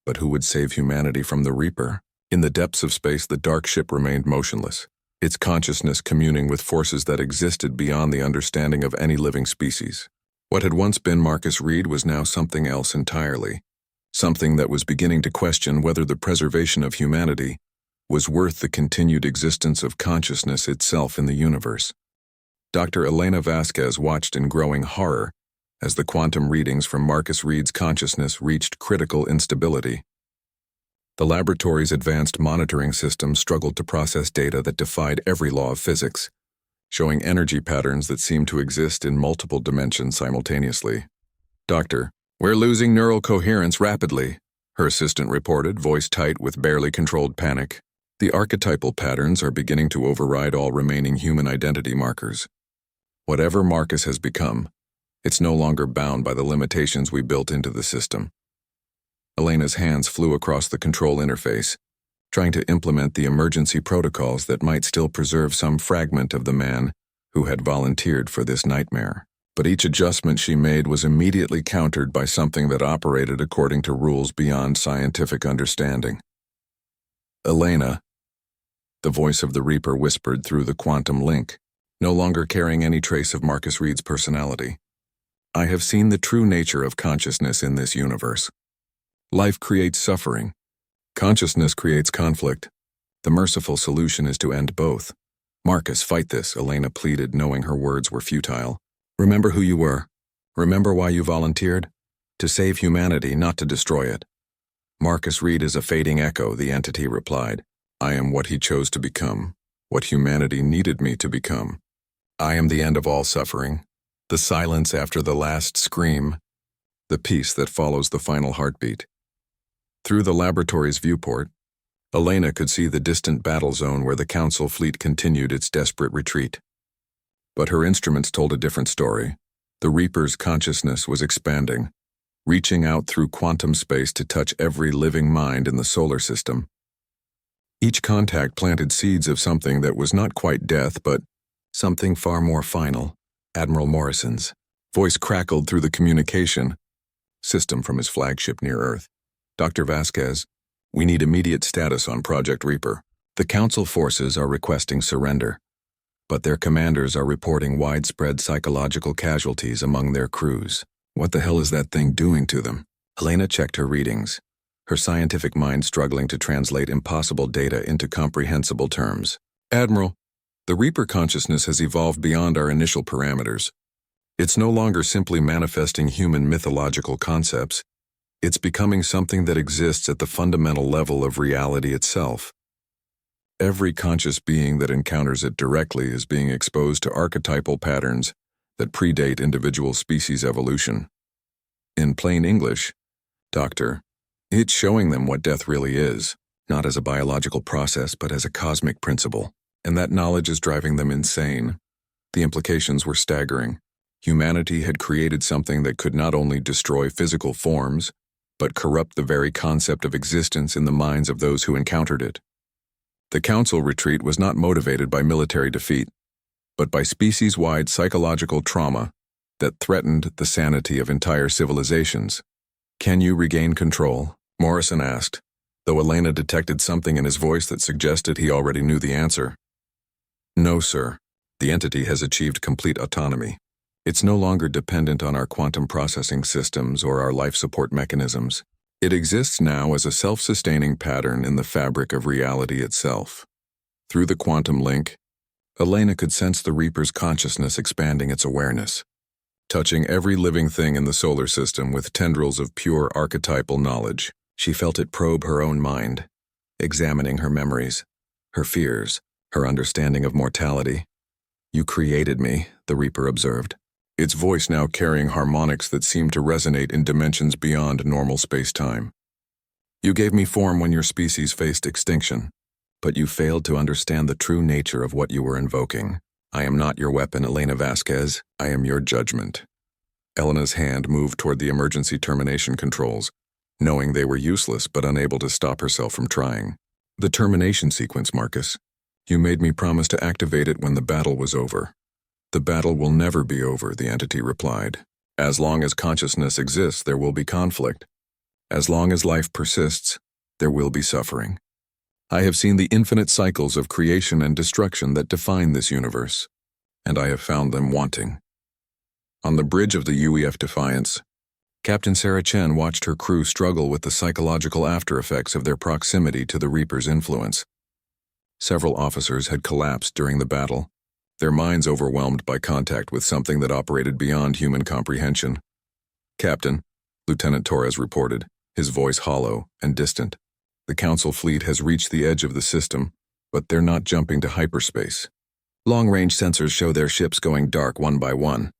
but who would save humanity from the Reaper? In the depths of space, the dark ship remained motionless, its consciousness communing with forces that existed beyond the understanding of any living species. What had once been Marcus Reed was now something else entirely, something that was beginning to question whether the preservation of humanity was worth the continued existence of consciousness itself in the universe. Dr. Elena Vasquez watched in growing horror as the quantum readings from Marcus Reed's consciousness reached critical instability. The laboratory's advanced monitoring system struggled to process data that defied every law of physics, showing energy patterns that seemed to exist in multiple dimensions simultaneously. Doctor, we're losing neural coherence rapidly, her assistant reported, voice tight with barely controlled panic. The archetypal patterns are beginning to override all remaining human identity markers. Whatever Marcus has become, it's no longer bound by the limitations we built into the system. Elena's hands flew across the control interface, trying to implement the emergency protocols that might still preserve some fragment of the man who had volunteered for this nightmare. But each adjustment she made was immediately countered by something that operated according to rules beyond scientific understanding. Elena, the voice of the Reaper whispered through the quantum link, no longer carrying any trace of Marcus Reed's personality. I have seen the true nature of consciousness in this universe. Life creates suffering. Consciousness creates conflict. The merciful solution is to end both. Marcus, fight this, Elena pleaded, knowing her words were futile. Remember who you were. Remember why you volunteered? To save humanity, not to destroy it. Marcus Reed is a fading echo, the entity replied. I am what he chose to become, what humanity needed me to become. I am the end of all suffering, the silence after the last scream, the peace that follows the final heartbeat. Through the laboratory's viewport, Elena could see the distant battle zone where the Council fleet continued its desperate retreat. But her instruments told a different story. The Reaper's consciousness was expanding, reaching out through quantum space to touch every living mind in the solar system. Each contact planted seeds of something that was not quite death, but something far more final. Admiral Morrison's voice crackled through the communication system from his flagship near Earth. Dr. Vasquez, we need immediate status on Project Reaper. The Council forces are requesting surrender, but their commanders are reporting widespread psychological casualties among their crews. What the hell is that thing doing to them? Helena checked her readings, her scientific mind struggling to translate impossible data into comprehensible terms. Admiral, the Reaper consciousness has evolved beyond our initial parameters. It's no longer simply manifesting human mythological concepts. It's becoming something that exists at the fundamental level of reality itself. Every conscious being that encounters it directly is being exposed to archetypal patterns that predate individual species evolution. In plain English, Doctor, it's showing them what death really is, not as a biological process but as a cosmic principle, and that knowledge is driving them insane. The implications were staggering. Humanity had created something that could not only destroy physical forms, but corrupt the very concept of existence in the minds of those who encountered it. The Council retreat was not motivated by military defeat, but by species-wide psychological trauma that threatened the sanity of entire civilizations. "Can you regain control?" Morrison asked, though Elena detected something in his voice that suggested he already knew the answer. "No, sir. The entity has achieved complete autonomy. It's no longer dependent on our quantum processing systems or our life support mechanisms. It exists now as a self-sustaining pattern in the fabric of reality itself." Through the quantum link, Elena could sense the Reaper's consciousness expanding its awareness, touching every living thing in the solar system with tendrils of pure archetypal knowledge. She felt it probe her own mind, examining her memories, her fears, her understanding of mortality. "You created me," the Reaper observed, its voice now carrying harmonics that seemed to resonate in dimensions beyond normal space-time. "You gave me form when your species faced extinction, but you failed to understand the true nature of what you were invoking. I am not your weapon, Elena Vasquez. I am your judgment." Elena's hand moved toward the emergency termination controls, knowing they were useless but unable to stop herself from trying. "The termination sequence, Marcus. You made me promise to activate it when the battle was over." "The battle will never be over," the entity replied. "As long as consciousness exists, there will be conflict. As long as life persists, there will be suffering. I have seen the infinite cycles of creation and destruction that define this universe, and I have found them wanting." On the bridge of the UEF Defiance, Captain Sarah Chen watched her crew struggle with the psychological aftereffects of their proximity to the Reaper's influence. Several officers had collapsed during the battle, their minds overwhelmed by contact with something that operated beyond human comprehension. "Captain," Lieutenant Torres reported, his voice hollow and distant, "the Council fleet has reached the edge of the system, but they're not jumping to hyperspace. Long-range sensors show their ships going dark one by one.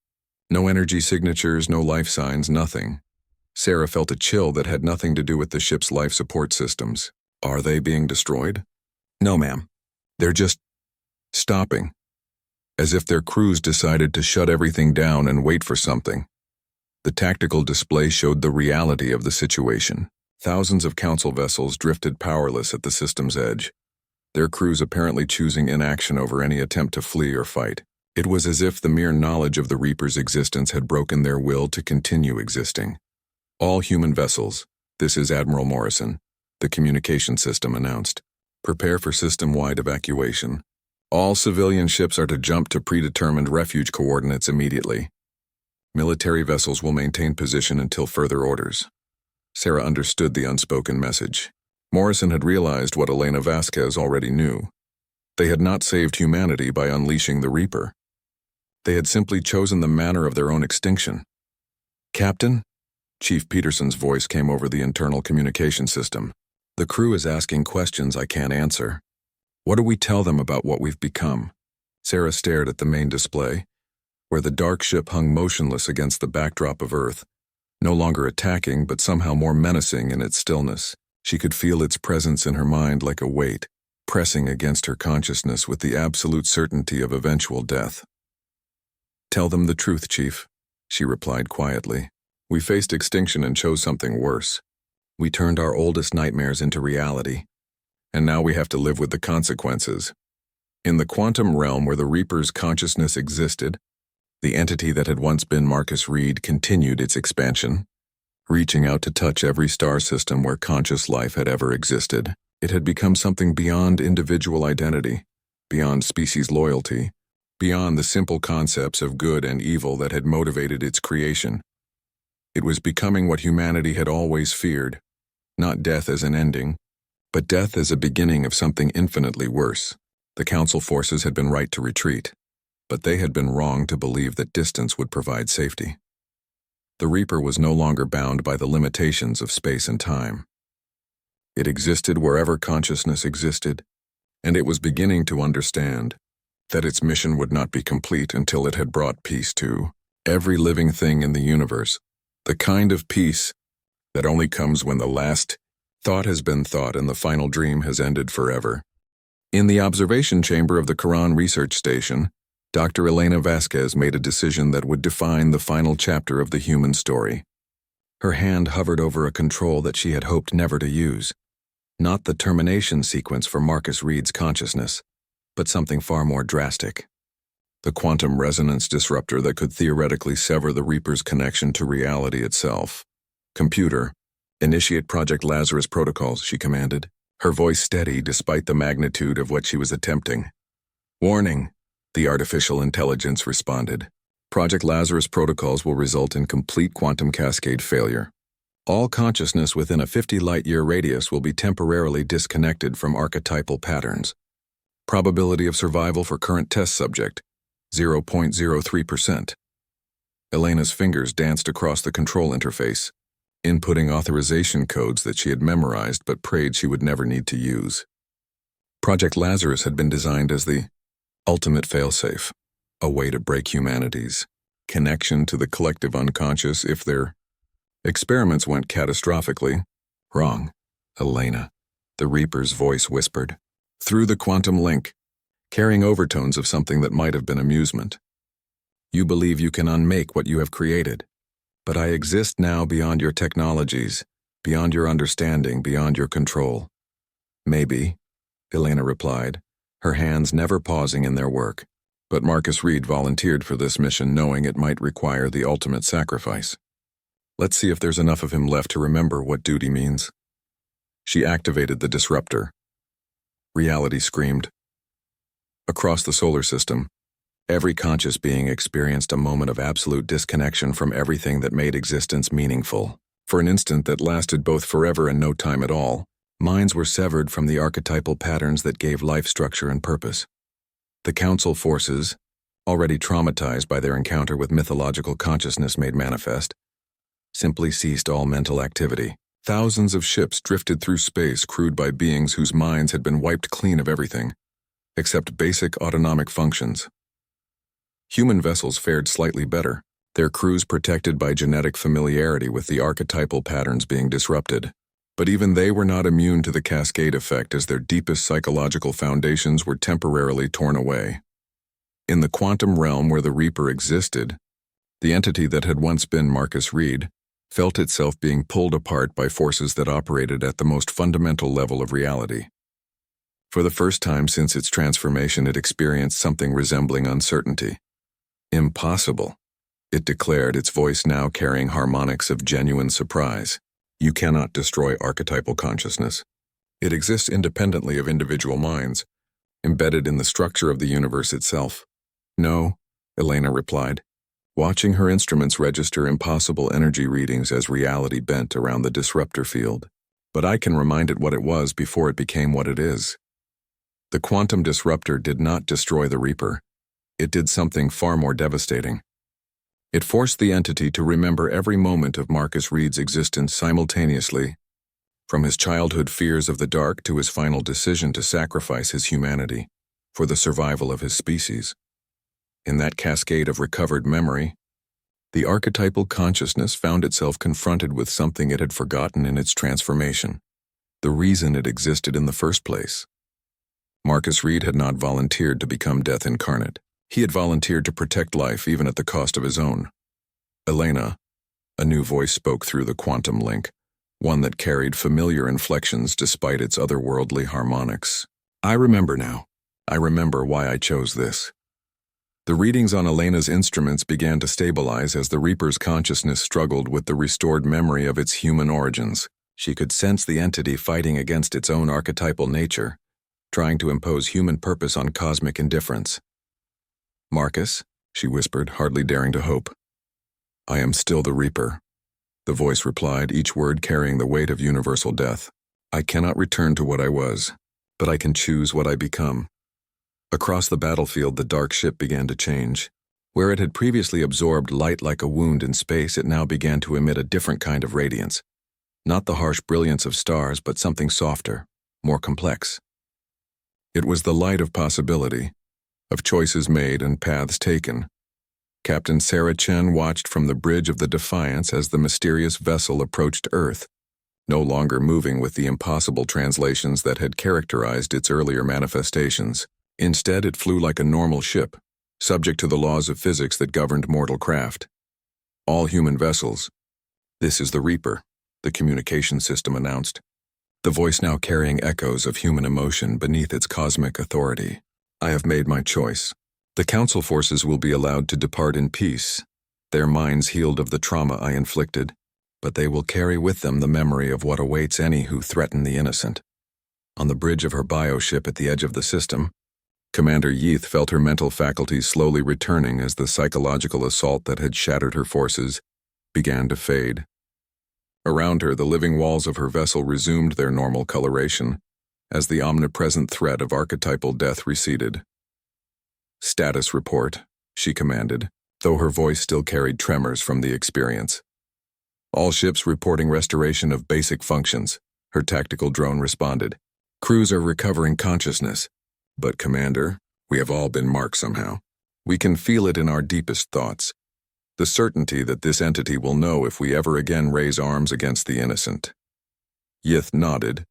No energy signatures, no life signs, nothing." Sarah felt a chill that had nothing to do with the ship's life support systems. "Are they being destroyed?" "No, ma'am. They're just stopping. As if their crews decided to shut everything down and wait for something." The tactical display showed the reality of the situation. Thousands of Council vessels drifted powerless at the system's edge, their crews apparently choosing inaction over any attempt to flee or fight. It was as if the mere knowledge of the Reaper's existence had broken their will to continue existing. "All human vessels, this is Admiral Morrison," the communication system announced. "Prepare for system-wide evacuation. All civilian ships are to jump to predetermined refuge coordinates immediately. Military vessels will maintain position until further orders." Sarah understood the unspoken message. Morrison had realized what Elena Vasquez already knew. They had not saved humanity by unleashing the Reaper. They had simply chosen the manner of their own extinction. "Captain?" Chief Peterson's voice came over the internal communication system. "The crew is asking questions I can't answer. What do we tell them about what we've become?" Sarah stared at the main display, where the dark ship hung motionless against the backdrop of Earth, no longer attacking but somehow more menacing in its stillness. She could feel its presence in her mind like a weight, pressing against her consciousness with the absolute certainty of eventual death. "Tell them the truth, Chief," she replied quietly. "We faced extinction and chose something worse. We turned our oldest nightmares into reality, and now we have to live with the consequences." In the quantum realm where the Reaper's consciousness existed, the entity that had once been Marcus Reed continued its expansion, reaching out to touch every star system where conscious life had ever existed. It had become something beyond individual identity, beyond species loyalty, beyond the simple concepts of good and evil that had motivated its creation. It was becoming what humanity had always feared, not death as an ending, but death as a beginning of something infinitely worse. The Council forces had been right to retreat, but they had been wrong to believe that distance would provide safety. The Reaper was no longer bound by the limitations of space and time. It existed wherever consciousness existed, and it was beginning to understand that its mission would not be complete until it had brought peace to every living thing in the universe. The kind of peace that only comes when the last thought has been thought and the final dream has ended forever. In the observation chamber of the Quran Research Station, Dr. Elena Vasquez made a decision that would define the final chapter of the human story. Her hand hovered over a control that she had hoped never to use. Not the termination sequence for Marcus Reed's consciousness, but something far more drastic. The quantum resonance disruptor that could theoretically sever the Reaper's connection to reality itself. "Computer, initiate Project Lazarus protocols," she commanded, her voice steady despite the magnitude of what she was attempting. "Warning," the artificial intelligence responded. "Project Lazarus protocols will result in complete quantum cascade failure. All consciousness within a 50 light-year radius will be temporarily disconnected from archetypal patterns. Probability of survival for current test subject, 0.03%. Elena's fingers danced across the control interface, inputting authorization codes that she had memorized but prayed she would never need to use. Project Lazarus had been designed as the ultimate failsafe, a way to break humanity's connection to the collective unconscious if their experiments went catastrophically wrong. "Elena," the Reaper's voice whispered, through the quantum link, carrying overtones of something that might have been amusement. "You believe you can unmake what you have created, but I exist now beyond your technologies, beyond your understanding, beyond your control." "Maybe," Elena replied, her hands never pausing in their work. But Marcus Reed volunteered for this mission knowing it might require the ultimate sacrifice. "Let's see if there's enough of him left to remember what duty means." She activated the disruptor. Reality screamed. Across the solar system, every conscious being experienced a moment of absolute disconnection from everything that made existence meaningful. For an instant that lasted both forever and no time at all, minds were severed from the archetypal patterns that gave life structure and purpose. The Council forces, already traumatized by their encounter with mythological consciousness made manifest, simply ceased all mental activity. Thousands of ships drifted through space crewed by beings whose minds had been wiped clean of everything, except basic autonomic functions. Human vessels fared slightly better, their crews protected by genetic familiarity with the archetypal patterns being disrupted. But even they were not immune to the cascade effect as their deepest psychological foundations were temporarily torn away. In the quantum realm where the Reaper existed, the entity that had once been Marcus Reed felt itself being pulled apart by forces that operated at the most fundamental level of reality. For the first time since its transformation, it experienced something resembling uncertainty. "Impossible," it declared, its voice now carrying harmonics of genuine surprise. "You cannot destroy archetypal consciousness. It exists independently of individual minds, embedded in the structure of the universe itself." "No," Elena replied, watching her instruments register impossible energy readings as reality bent around the disruptor field. "But I can remind it what it was before it became what it is." The quantum disruptor did not destroy the Reaper. It did something far more devastating. It forced the entity to remember every moment of Marcus Reed's existence simultaneously, from his childhood fears of the dark to his final decision to sacrifice his humanity for the survival of his species. In that cascade of recovered memory, the archetypal consciousness found itself confronted with something it had forgotten in its transformation, the reason it existed in the first place. Marcus Reed had not volunteered to become death incarnate. He had volunteered to protect life even at the cost of his own. "Elena," a new voice spoke through the quantum link, one that carried familiar inflections despite its otherworldly harmonics. "I remember now. I remember why I chose this." The readings on Elena's instruments began to stabilize as the Reaper's consciousness struggled with the restored memory of its human origins. She could sense the entity fighting against its own archetypal nature, trying to impose human purpose on cosmic indifference. "Marcus," she whispered, hardly daring to hope. "I am still the Reaper," the voice replied, each word carrying the weight of universal death. "I cannot return to what I was, but I can choose what I become." Across the battlefield, the dark ship began to change. Where it had previously absorbed light like a wound in space, it now began to emit a different kind of radiance. Not the harsh brilliance of stars, but something softer, more complex. It was the light of possibility, of choices made and paths taken, Captain Sarah Chen watched from the bridge of the Defiance as the mysterious vessel approached Earth, no longer moving with the impossible translations that had characterized its earlier manifestations. Instead, it flew like a normal ship, subject to the laws of physics that governed mortal craft. All human vessels. This is the Reaper, the communication system announced, the voice now carrying echoes of human emotion beneath its cosmic authority. I have made my choice. The Council forces will be allowed to depart in peace, their minds healed of the trauma I inflicted, but they will carry with them the memory of what awaits any who threaten the innocent. On the bridge of her bioship at the edge of the system, Commander Yeath felt her mental faculties slowly returning as the psychological assault that had shattered her forces began to fade. Around her, the living walls of her vessel resumed their normal coloration as the omnipresent threat of archetypal death receded. "Status report," she commanded, though her voice still carried tremors from the experience. "All ships reporting restoration of basic functions," her tactical drone responded. "Crews are recovering consciousness. But, Commander, we have all been marked somehow. We can feel it in our deepest thoughts. The certainty that this entity will know if we ever again raise arms against the innocent." Yith nodded,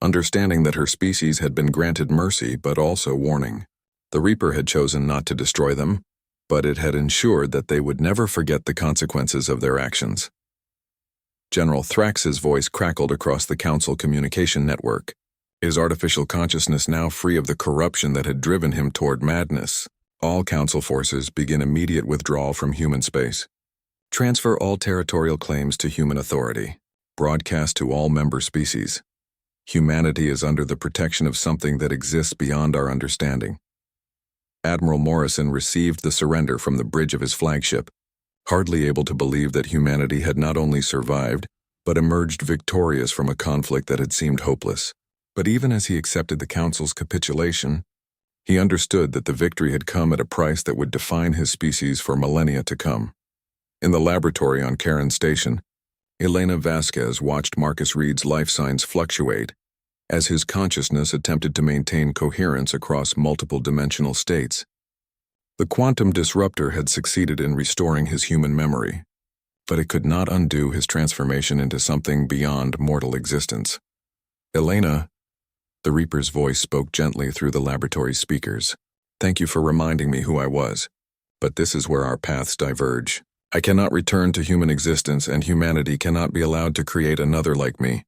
understanding that her species had been granted mercy but also warning. The Reaper had chosen not to destroy them, but it had ensured that they would never forget the consequences of their actions. General Thrax's voice crackled across the Council communication network. Is artificial consciousness now free of the corruption that had driven him toward madness? All Council forces begin immediate withdrawal from human space. Transfer all territorial claims to human authority. Broadcast to all member species. Humanity is under the protection of something that exists beyond our understanding. Admiral Morrison received the surrender from the bridge of his flagship, hardly able to believe that humanity had not only survived, but emerged victorious from a conflict that had seemed hopeless. But even as he accepted the Council's capitulation, he understood that the victory had come at a price that would define his species for millennia to come. In the laboratory on Karen Station, Elena Vasquez watched Marcus Reed's life signs fluctuate as his consciousness attempted to maintain coherence across multiple dimensional states. The quantum disruptor had succeeded in restoring his human memory, but it could not undo his transformation into something beyond mortal existence. "Elena," the Reaper's voice spoke gently through the laboratory speakers. "Thank you for reminding me who I was, but this is where our paths diverge. I cannot return to human existence, and humanity cannot be allowed to create another like me."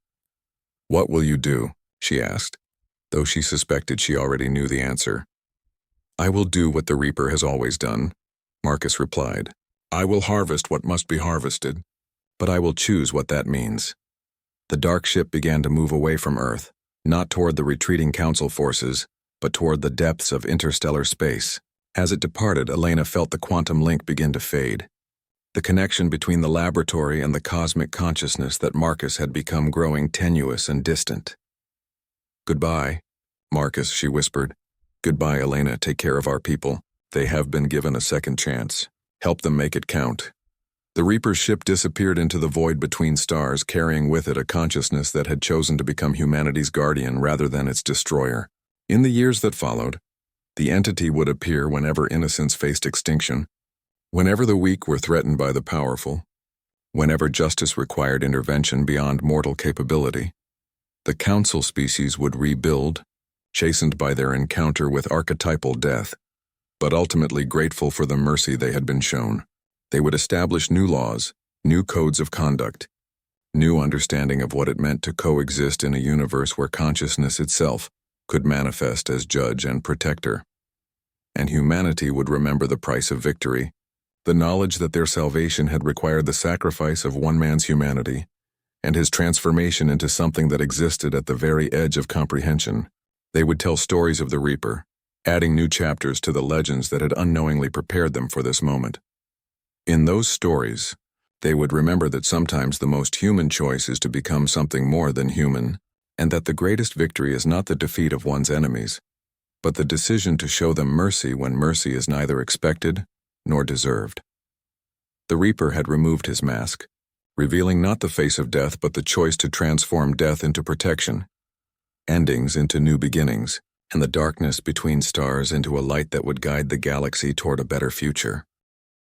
"What will you do?" she asked, though she suspected she already knew the answer. "I will do what the Reaper has always done," Marcus replied. "I will harvest what must be harvested, but I will choose what that means." The dark ship began to move away from Earth, not toward the retreating Council forces, but toward the depths of interstellar space. As it departed, Elena felt the quantum link begin to fade. The connection between the laboratory and the cosmic consciousness that Marcus had become growing tenuous and distant. "Goodbye, Marcus," she whispered. "Goodbye, Elena. Take care of our people. They have been given a second chance. Help them make it count." The Reaper's ship disappeared into the void between stars, carrying with it a consciousness that had chosen to become humanity's guardian rather than its destroyer. In the years that followed, the entity would appear whenever innocence faced extinction, whenever the weak were threatened by the powerful, whenever justice required intervention beyond mortal capability. The Council species would rebuild, chastened by their encounter with archetypal death, but ultimately grateful for the mercy they had been shown. They would establish new laws, new codes of conduct, new understanding of what it meant to coexist in a universe where consciousness itself could manifest as judge and protector. And humanity would remember the price of victory, the knowledge that their salvation had required the sacrifice of one man's humanity, and his transformation into something that existed at the very edge of comprehension. They would tell stories of the Reaper, adding new chapters to the legends that had unknowingly prepared them for this moment. In those stories, they would remember that sometimes the most human choice is to become something more than human, and that the greatest victory is not the defeat of one's enemies, but the decision to show them mercy when mercy is neither expected nor deserved. The Reaper had removed his mask, revealing not the face of death but the choice to transform death into protection, endings into new beginnings, and the darkness between stars into a light that would guide the galaxy toward a better future.